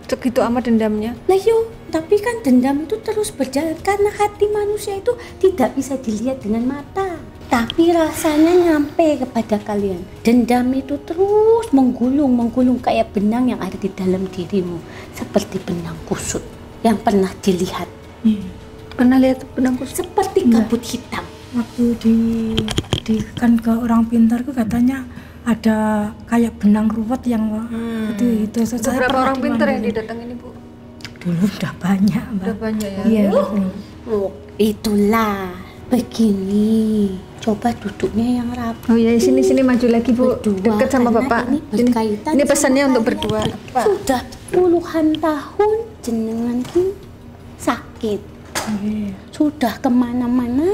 Segitu amat dendamnya. Lah yo, tapi kan dendam itu terus berjalan karena hati manusia itu tidak bisa dilihat dengan mata. Tapi rasanya nyampe kepada kalian. Dendam itu terus menggulung kayak benang yang ada di dalam dirimu. Seperti benang kusut yang pernah dilihat. Pernah lihat benang kusut? Seperti kabut hitam. Waktu di kan ke orang pintar tuh katanya ada kayak benang ruwet yang itu saya Beberapa pernah orang pintar yang dimandiin. didatengin Ibu. Dulu udah banyak, Mbak. Udah banyak ya. Iya. Oh, itulah begini. Coba duduknya yang rapi. Oh ya, sini maju lagi Bu. Berdua, Dekat sama karena Bapak. ini berkaitan Ini pesannya sama untuk kalian. berdua. Sudah puluhan tahun jenengan ki sakit. Iya. Sudah kemana-mana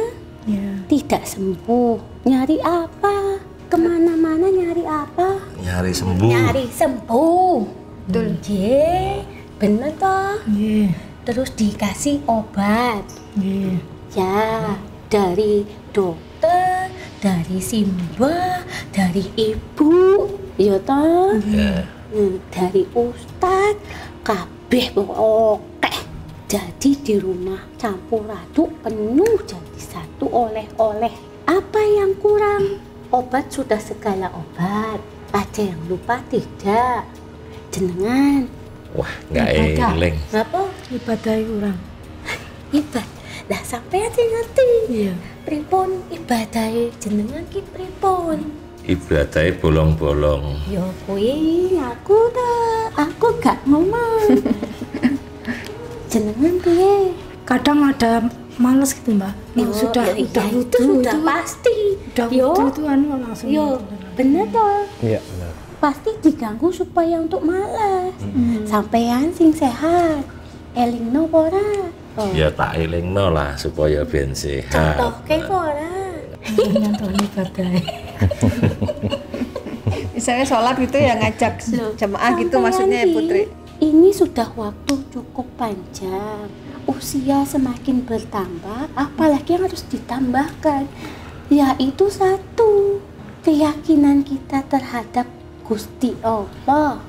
Iya. tidak sembuh. Nyari apa? Kemana-mana nyari apa? Nyari sembuh. Nyari sembuh. Betul. Ye, bener toh. Iya. Terus dikasih obat. Iya. Ya, dari dokter, dari Simba, dari ibu, ya toh. Dari ustad, kabeh oke. Jadi di rumah campur aduk penuh jadi satu oleh-oleh. Apa yang kurang? Obat sudah segala obat. Ada yang lupa tidak? Jenengan. Wah, nggak Ibadah. eling. Apa? Ibadah orang. Ibad. Lah sampean sing ngerti. Iya. Pripun ibadahe jenengan ki pripun? Ibadahnya bolong-bolong. Yo kuwi aku gak ngomong. Jenengan piye? Kadang ada males gitu, Mbak. Yo, Sudah ya, udah itu wudu sudah itu pasti. udah Yo, wudu itu anu langsung. yo, bener toh. Iya, benar. Pasti diganggu supaya untuk malas. Sampean sing sehat. Elingno apa ora? Oh. Ya tak elingno lah supaya ben sehat. Contohke kok ora. Nyantoni badai. Misalnya sholat gitu ya ngajak jemaah gitu Sampai maksudnya ya Andi, Putri. Ini sudah waktu cukup panjang. Usia semakin bertambah, apalagi yang harus ditambahkan, yaitu satu, keyakinan kita terhadap Gusti Allah.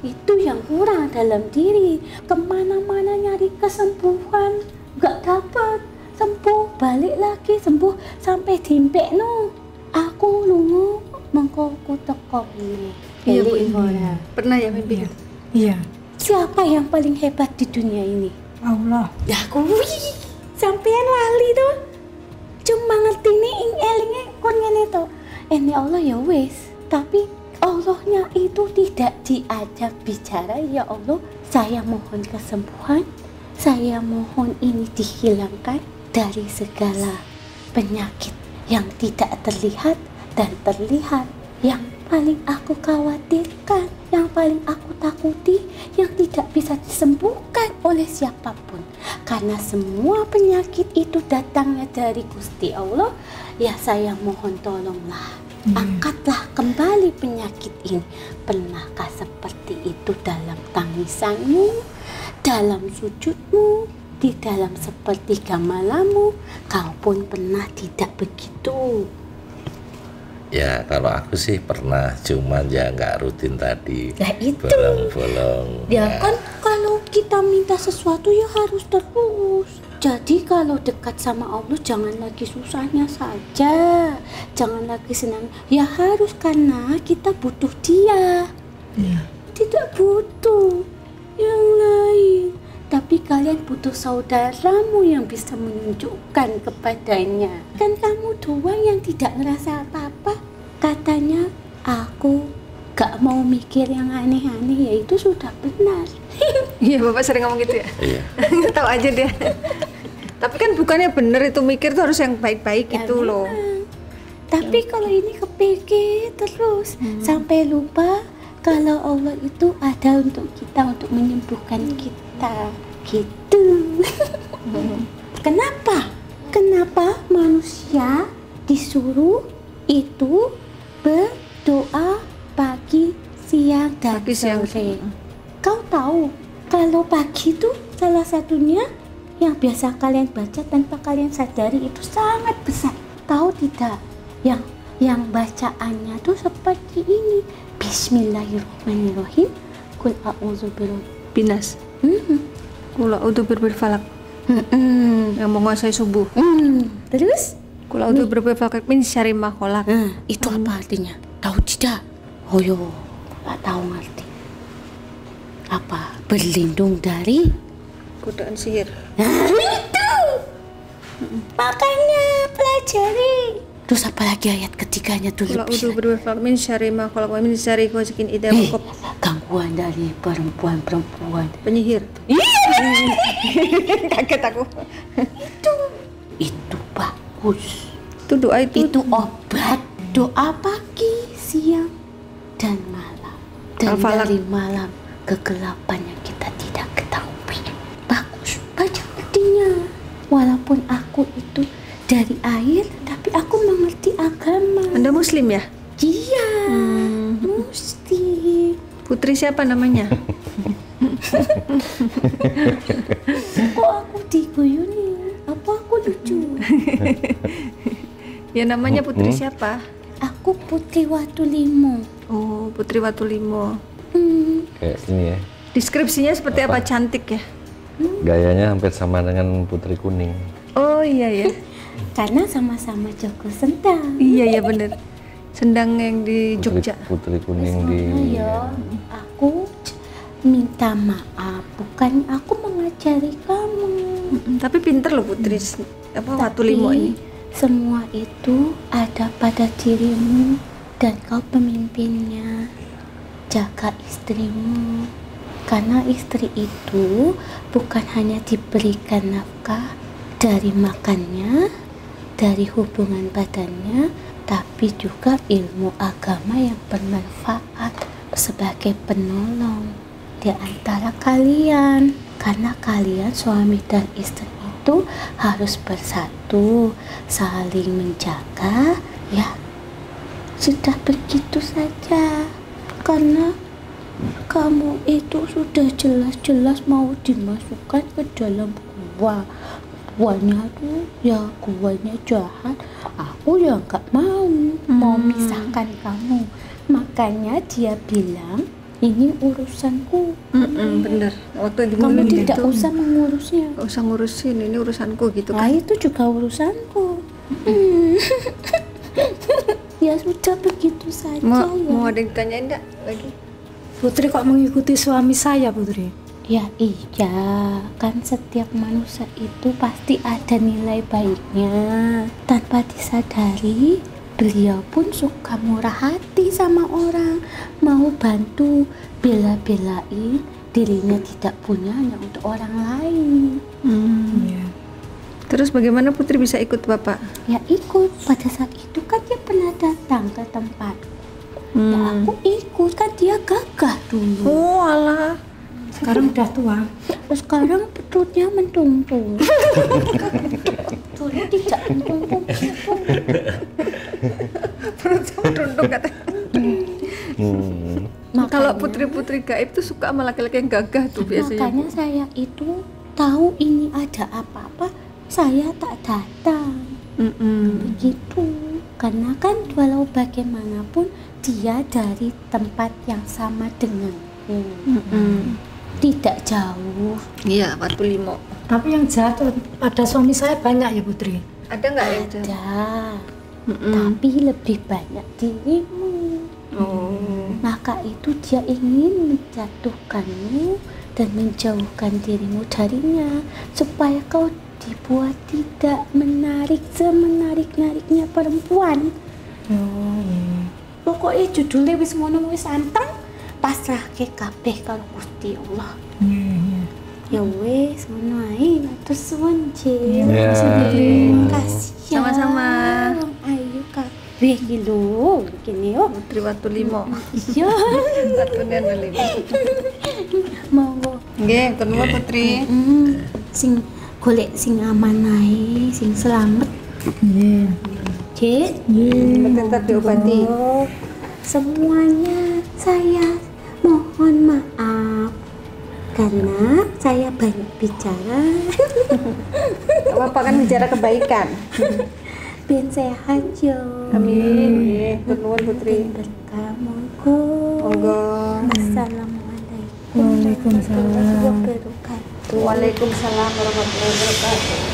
Itu yang kurang dalam diri. Kemana-mana nyari kesembuhan, gak dapat. Sembuh, balik lagi, sembuh sampai dimpek no. Aku lungo mengkoku teko ini. Iya, Bu. Ora. Pernah ya mimpi? Iya. Siapa yang paling hebat di dunia ini? Allah. Ya kuwi sampean lali tuh. Cuma ngerti nih ing elinge kon ngene to. Ini Allah ya wis, tapi Allahnya itu tidak diajak bicara. Ya Allah, saya mohon kesembuhan, saya mohon ini dihilangkan dari segala penyakit yang tidak terlihat dan terlihat, yang paling aku khawatirkan, yang paling aku takuti, yang tidak bisa disembuhkan oleh siapapun. Karena semua penyakit itu datangnya dari Gusti Allah. Ya saya mohon tolonglah, angkatlah kembali penyakit ini. Pernahkah seperti itu dalam tangisanmu, dalam sujudmu, di dalam sepertiga malammu? Kau pun pernah tidak begitu? Ya kalau aku sih pernah, cuman ya nggak rutin tadi. Lah itu. Bolong-bolong. Ya kan kalau kita minta sesuatu ya harus terus. Jadi kalau dekat sama Allah jangan lagi susahnya saja, jangan lagi senang. Ya harus, karena kita butuh Dia. Iya. Tidak butuh yang lain. Tapi kalian butuh saudaramu yang bisa menunjukkan kepadanya. Kan kamu doang yang tidak ngerasa apa-apa. Katanya aku gak mau mikir yang aneh-aneh, ya itu sudah benar. Iya, Bapak sering ngomong gitu ya? Iya. Tahu aja dia. Tapi kan bukannya bener itu, mikir tuh harus yang baik-baik Ya gitu loh. memang. Tapi kalau ini kepikir terus sampai lupa kalau Allah itu ada untuk kita, untuk menyembuhkan kita gitu. Kenapa manusia disuruh itu berdoa pagi, siang, dan Pagi, siang, sore? Kau tahu kalau pagi itu salah satunya yang biasa kalian baca tanpa kalian sadari itu sangat besar. Tahu tidak? Yang bacaannya tuh seperti ini. Bismillahirrahmanirrahim. Kul a'udzu Binas. Kula udu berber falak yang menguasai subuh. Terus? Kula udu berber falak min syarri ma khalaq. Itu apa artinya? Tahu tidak? Oh yo, nggak tahu ngerti. Apa? Berlindung dari? Godaan sihir. Itu. Makanya pelajari. Terus apa lagi ayat ketiganya tuh Kula lebih udu lagi? berber falak min syarri ma khalaq wa min syarri ghasikin idza waqab. Gangguan dari perempuan-perempuan. Penyihir. Kaget aku. Itu bagus. Itu doa itu. Itu obat. Doa pagi, siang, dan malam. Dan Al-Falaq. dari malam kegelapan yang kita tidak ketahui. Bagus, baca artinya. Walaupun aku itu dari air, tapi aku mengerti agama. Anda muslim ya? Iya, mesti. Putri siapa namanya? Kok aku diguyuni? Apa aku lucu? Ya namanya Putri siapa? Aku Putri Watulimo. Oh, Putri Watulimo. Kayak ini ya, Deskripsinya seperti apa? Cantik ya? gayanya hampir sama dengan Putri Kuning. Oh iya ya. Karena sama-sama Joko Sendang. Iya ya bener. Sendang yang di Jogja. Putri Kuning di Ya, aku minta maaf, bukan aku mengajari kamu. Tapi pinter loh Putri apa Watulimo Tapi ini. semua itu ada pada dirimu dan kau pemimpinnya. Jaga istrimu, karena istri itu bukan hanya diberikan nafkah dari makannya, dari hubungan badannya, tapi juga ilmu agama yang bermanfaat sebagai penolong di antara kalian. Karena kalian suami dan istri itu harus bersatu, saling menjaga, ya. Sudah begitu saja. Karena kamu itu sudah jelas-jelas mau dimasukkan ke dalam gua. Guanya tuh ya guanya jahat. Aku ya nggak mau misahkan kamu. Makanya dia bilang ini urusanku. Bener. Waktu Kamu dimulai tidak itu, usah mengurusnya. nggak usah ngurusin, ini urusanku gitu Nah kan. itu juga urusanku. Ya sudah begitu saja Mau ya. ada yang ditanyain enggak lagi? Putri kok mengikuti suami saya, Putri? Ya iya, kan setiap manusia itu pasti ada nilai baiknya. Tanpa disadari, beliau pun suka murah hati sama orang, mau bantu, bela-belain dirinya tidak punya hanya untuk orang lain. Iya. Terus bagaimana Putri bisa ikut Bapak? Ya ikut, pada saat itu kan dia pernah datang ke tempat. Ya aku ikut, kan dia gagah dulu. Oh alah. Sekarang udah tua. Terus sekarang perutnya mentumpul. Dulu tidak mentumpul. Tunduk kata. Kalau putri-putri gaib tuh suka sama laki-laki yang gagah tuh biasanya. Makanya saya itu tahu ini ada apa-apa, saya tak datang. Begitu. Karena kan walau bagaimanapun dia dari tempat yang sama denganku. Tidak jauh. Iya, Batu Limo. Tapi yang jahat tuh pada suami saya banyak ya, Putri? Ada nggak yang jahat? Ada. Tapi lebih banyak dirimu. Maka itu dia ingin menjatuhkanmu dan menjauhkan dirimu darinya, supaya kau dibuat tidak menarik semenarik-nariknya perempuan. Oh iya. Pokoknya judulnya wis ngono wis anteng, pasrahke kabeh karo Gusti Allah. Ya wis ngono ae, matur suwun Cil. Ya. Terima kasih ya. Sama-sama. Wong ayu kabeh iki lho, kene yo. Putri Batu Limo. Iya. Batu Neno Limo. Monggo. Nggih, Batu Limo Putri. Sing golek sing aman ae, sing selamat. Iya. Cil. Tetap diobati. Semuanya saya mohon maaf karena saya banyak bicara. Bapak kan bicara kebaikan. Ben sehat yo. Amin. Nuwun Putri. Berkah monggo. Monggo. Assalamualaikum Waalaikumsalam. warahmatullahi wabarakatuh. Waalaikumsalam warahmatullahi wabarakatuh.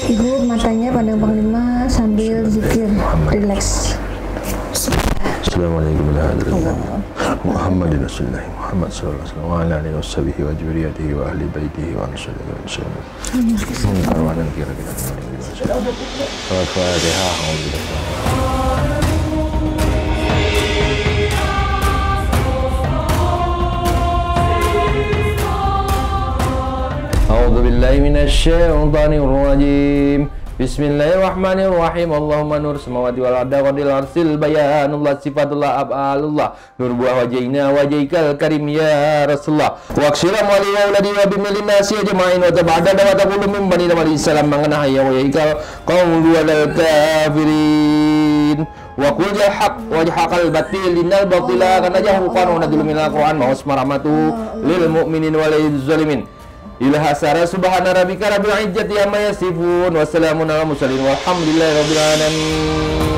Ibu matanya pandang Panglima sambil zikir, relax. Assalamualaikum warahmatullahi wabarakatuh. Muhammadin Rasulullah Muhammad sallallahu alaihi wasallam wa ala alihi washabihi wa dzurriyyatihi wa ahli baitihi wa ansarihi wa sallam. Karwanan kira-kira. Al-Fatihah. A'udzu billahi minasyaitonir rajim. Bismillahirrahmanirrahim. Allahumma nur samawati wal ardi wa dil arsil bayanullah sifatullah ab'alullah nur buah wajhina wajhikal karim ya Rasulullah wa akshiram wa liwaladi wa bimilin nasi ajma'in wa tabada wa taqulu min bani nabi salam mangana ya wajhikal qawlu wal kafirin wa qul ya haq wa haqal batil innal batila kana jahuqan wa nadul minal qur'an ma usmaramatu lil mu'minin wa lil zalimin. Ilaha sara subhana rabbika rabbil izzati amma yasifun wa salamun alal mursalin walhamdulillahi rabbil alamin.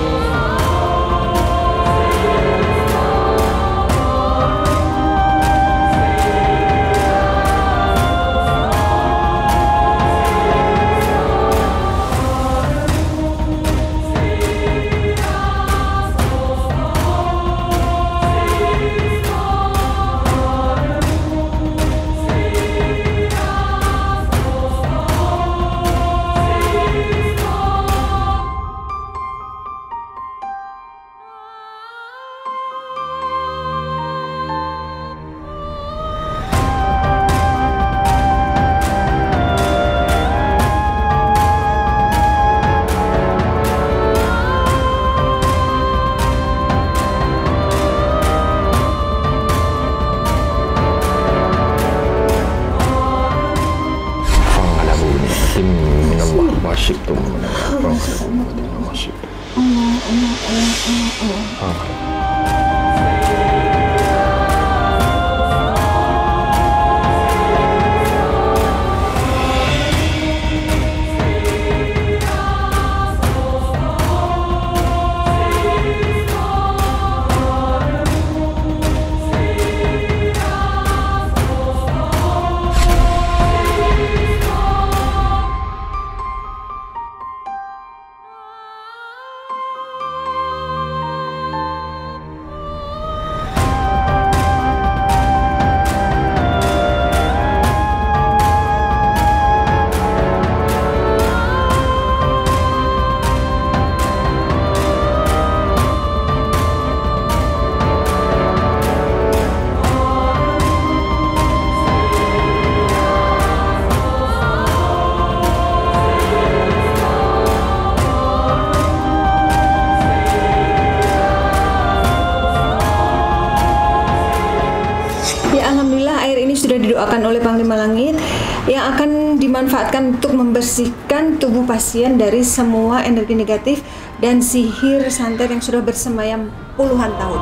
alhamdulillah air ini sudah didoakan oleh Panglima Langit yang akan dimanfaatkan untuk membersihkan tubuh pasien dari semua energi negatif dan sihir santet yang sudah bersemayam puluhan tahun.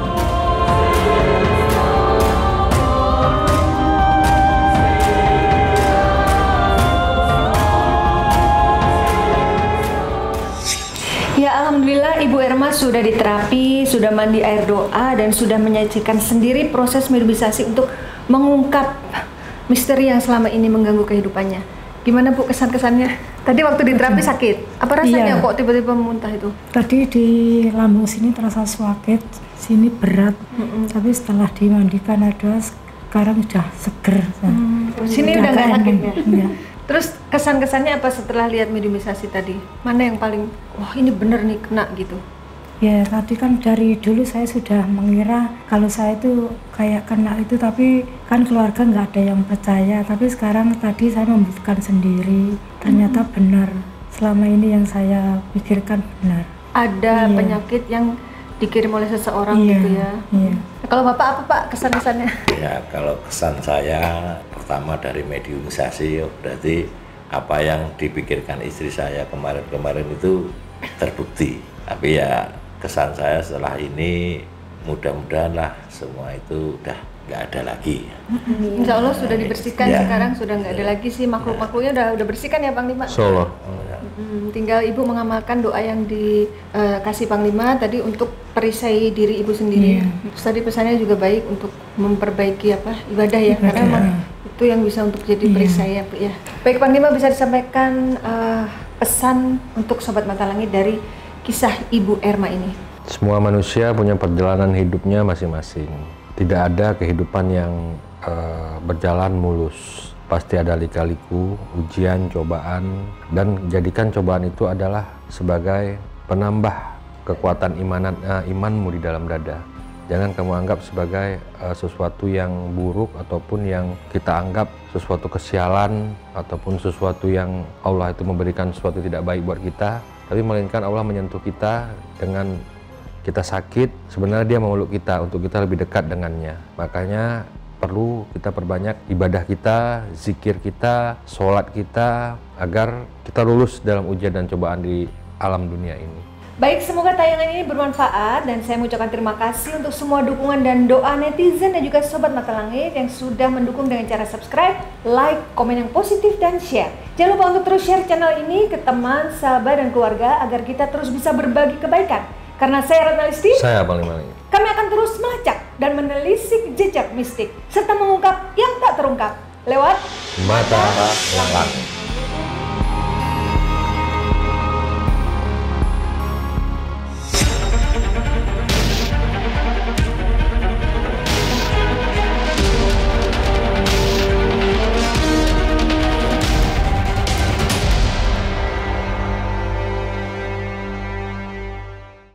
Ya alhamdulillah Ibu Erma sudah diterapi, sudah mandi air doa dan sudah menyajikan sendiri proses medisasi untuk mengungkap misteri yang selama ini mengganggu kehidupannya. Gimana Bu kesan-kesannya? Tadi waktu diterapi sakit, apa rasanya kok tiba-tiba muntah itu? Tadi di lambung sini terasa sakit, sini berat, tapi setelah dimandikan ada sekarang sudah seger. Sini udah nggak sakit ya? Iya. Terus kesan-kesannya apa setelah lihat mediumisasi tadi? Mana yang paling, wah ini bener nih kena gitu? Ya tadi kan dari dulu saya sudah mengira kalau saya itu kayak kena itu, tapi kan keluarga nggak ada yang percaya. Tapi sekarang tadi saya membuktikan sendiri, ternyata benar. Selama ini yang saya pikirkan benar. Ada penyakit yang dikirim oleh seseorang gitu ya? Iya. Kalau Bapak apa Pak kesan-kesannya? Ya kalau kesan saya pertama dari mediumisasi berarti apa yang dipikirkan istri saya kemarin-kemarin itu terbukti. Tapi ya kesan saya setelah ini mudah-mudahan lah semua itu udah nggak ada lagi. Insya Allah sudah dibersihkan Ya. sekarang, sudah nggak ada lagi sih makhluk-makhluknya udah bersihkan ya Panglima? Insyaallah. Tinggal Ibu mengamalkan doa yang dikasih Panglima tadi untuk perisai diri Ibu sendiri. Terus tadi pesannya juga baik untuk memperbaiki ibadah ya, karena memang itu yang bisa untuk jadi perisai ya Bu ya. Baik Panglima, bisa disampaikan pesan untuk Sobat Mata Langit dari kisah Ibu Erma ini? Semua manusia punya perjalanan hidupnya masing-masing. Tidak ada kehidupan yang berjalan mulus. Pasti ada lika-liku, ujian, cobaan, dan jadikan cobaan itu adalah sebagai penambah kekuatan imanmu di dalam dada. Jangan kamu anggap sebagai sesuatu yang buruk ataupun yang kita anggap sesuatu kesialan ataupun sesuatu yang Allah itu memberikan sesuatu tidak baik buat kita, tapi melainkan Allah menyentuh kita dengan kita sakit, sebenarnya Dia memeluk kita untuk kita lebih dekat dengannya. Makanya perlu kita perbanyak ibadah kita, zikir kita, sholat kita, agar kita lulus dalam ujian dan cobaan di alam dunia ini. Baik, semoga tayangan ini bermanfaat dan saya mengucapkan terima kasih untuk semua dukungan dan doa netizen dan juga Sobat Mata Langit yang sudah mendukung dengan cara subscribe, like, komen yang positif, dan share. Jangan lupa untuk terus share channel ini ke teman, sahabat, dan keluarga agar kita terus bisa berbagi kebaikan. Karena saya Ratna Listi, Saya Panglima Langit. kami akan terus melacak dan menelisik jejak mistik serta mengungkap yang tak terungkap lewat Mata Langit.